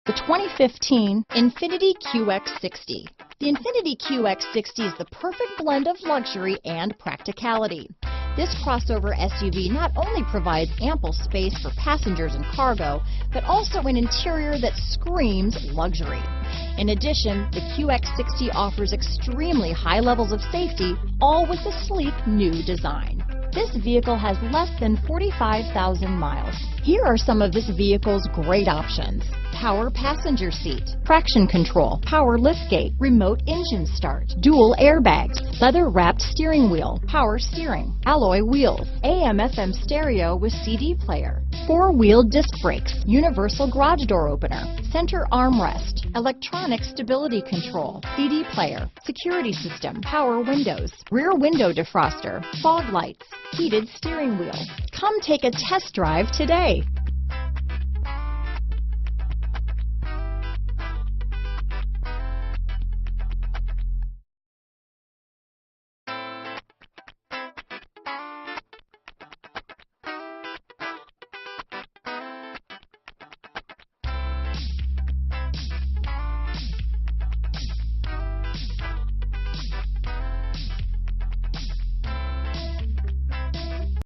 The 2015 INFINITI QX60. The INFINITI QX60 is the perfect blend of luxury and practicality. This crossover SUV not only provides ample space for passengers and cargo, but also an interior that screams luxury. In addition, the QX60 offers extremely high levels of safety, all with a sleek new design. This vehicle has less than 45,000 miles. Here are some of this vehicle's great options: power passenger seat, traction control, power liftgate, remote engine start, dual airbags, leather-wrapped steering wheel, power steering, alloy wheels, AM/FM stereo with CD player, four-wheel disc brakes, universal garage door opener, center armrest, electronic stability control, CD player, security system, power windows, rear window defroster, fog lights, heated steering wheel. Come take a test drive today.